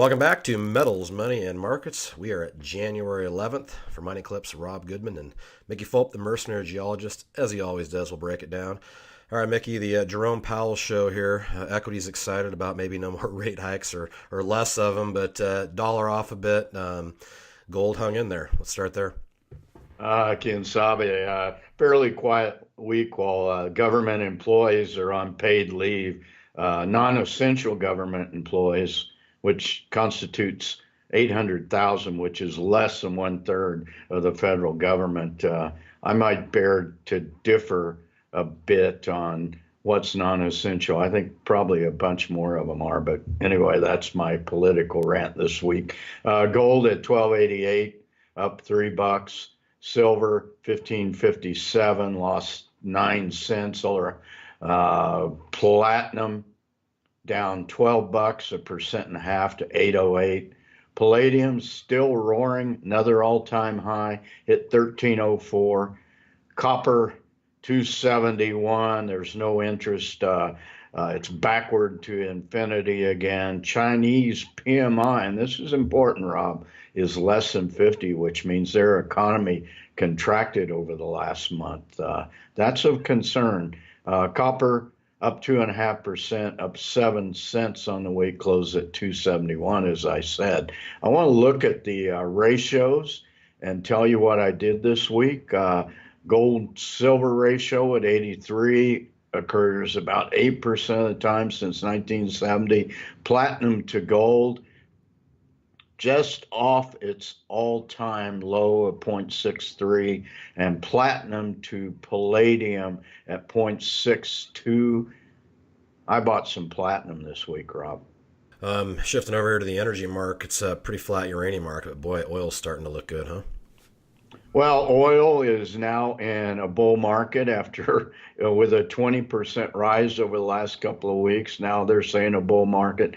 Welcome back to Metals, Money, and Markets. We are at January 11th. For MiningClips, Rob Goodman and Mickey Fulp, the Mercenary Geologist, as he always does, will break it down. All right, Mickey, the Jerome Powell show here. Equities excited about maybe no more rate hikes or less of them, but dollar off a bit. Gold hung in there. Let's start there. Ken Sabe, fairly quiet week while government employees are on paid leave. Non-essential government employees, which constitutes 800,000, which is less than 1/3 of the federal government. I might bear to differ a bit on what's non-essential. I think probably a bunch more of them are, but anyway, that's my political rant this week. Gold at 1288, up $3. Silver 1557, lost 9 cents. Or platinum down $12, 1.5% to 808. Palladium still roaring, another all-time high, hit 1304. Copper 271. There's no interest. It's backward to infinity again. Chinese PMI, and this is important, Rob, is less than 50, which means their economy contracted over the last month. That's of concern. Copper up 2.5%, up 7 cents on the week, closed at 271, as I said. I want to look at the ratios and tell you what I did this week. Gold silver ratio at 83 occurs about 8% of the time since 1970. Platinum to gold just off its all-time low of 0.63, and platinum to palladium at 0.62. I bought some platinum this week, Rob. Shifting over here to the energy market, it's a pretty flat uranium market, but boy, oil's starting to look good, huh? Well, oil is now in a bull market after with a 20% rise over the last couple of weeks. Now they're saying a bull market.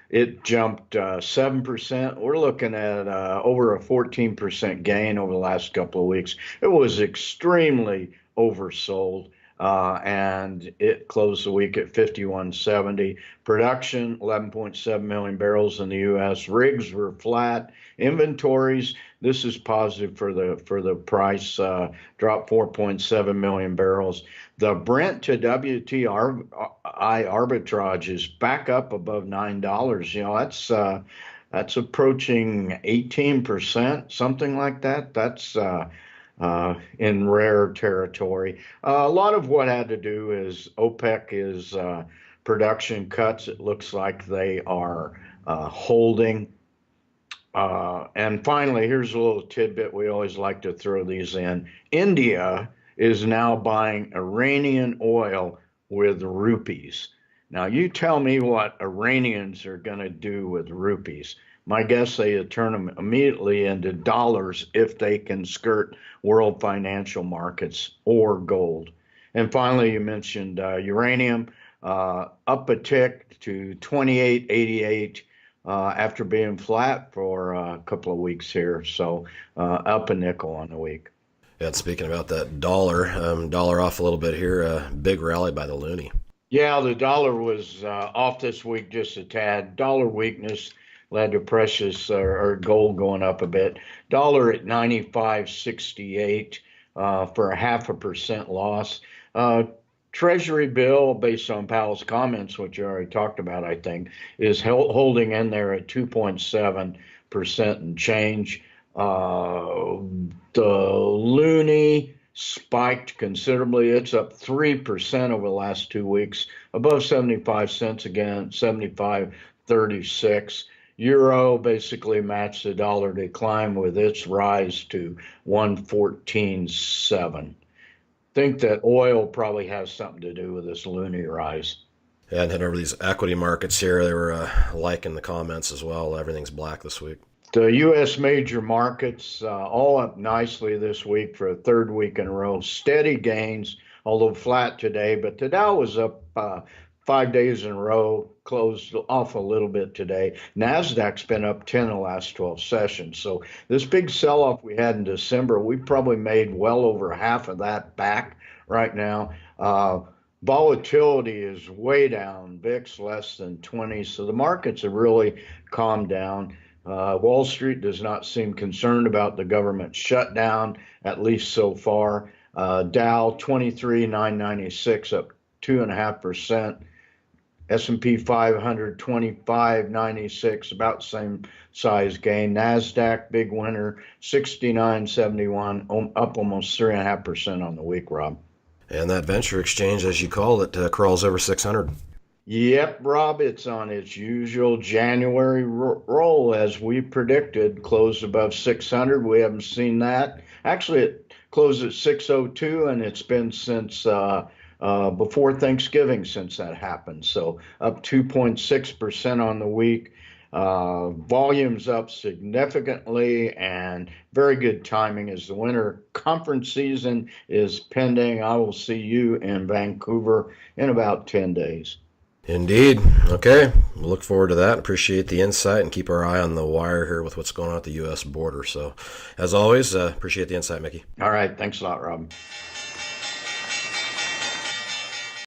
It jumped 7%. We're looking at over a 14% gain over the last couple of weeks. It was extremely oversold, and it closed the week at 5170. Production 11.7 million barrels in the U.S. Rigs were flat. Inventories. This is positive for the price. Dropped 4.7 million barrels. The Brent to WTI arbitrage is back up above $9. You know, that's approaching 18%, something like that. That's in rare territory. A lot of what had to do is OPEC is production cuts. It looks like they are holding. And finally, here's a little tidbit. We always like to throw these in. India is now buying Iranian oil with rupees. Now, you tell me what Iranians are going to do with rupees. My guess they turn them immediately into dollars if they can skirt world financial markets or gold. And finally, you mentioned uranium, up a tick to 2888. After being flat for a couple of weeks here. So up a nickel on the week. Yeah, and speaking about that dollar off a little bit here, big rally by the loonie. Yeah, the dollar was off this week just a tad. Dollar weakness led to precious or gold going up a bit. Dollar at 95.68 for a 0.5% loss. Treasury bill, based on Powell's comments, which you already talked about, I think, is holding in there at 2.7% and change. The loonie spiked considerably. It's up 3% over the last 2 weeks, above 75 cents again, 75.36. Euro basically matched the dollar decline with its rise to 114.7. Think that oil probably has something to do with this loonie rise. Yeah, and heading over these equity markets here, they were liking the comments as well. Everything's black this week. The U.S. major markets all up nicely this week for a third week in a row. Steady gains, although flat today, but the Dow was up 5 days in a row, closed off a little bit today. NASDAQ's been up 10 in the last 12 sessions. So this big sell-off we had in December, we probably made well over half of that back right now. Volatility is way down, VIX less than 20. So the markets have really calmed down. Wall Street does not seem concerned about the government shutdown, at least so far. Dow 23,996 up 2.5%. S&P 500 25.96, about same size gain. Nasdaq big winner 69.71, up almost 3.5% on the week, Rob. And that venture exchange, as you call it, crawls over 600. Yep, Rob, it's on its usual January roll as we predicted, closed above 600. We haven't seen that. Actually, it closed at 602, and it's been since before Thanksgiving since that happened. So up 2.6% on the week. Volumes up significantly, and very good timing as the winter conference season is pending. I will see you in Vancouver in about 10 days. Indeed. Okay. We'll look forward to that. Appreciate the insight and keep our eye on the wire here with what's going on at the U.S. border. So, as always, appreciate the insight, Mickey. All right. Thanks a lot, Rob.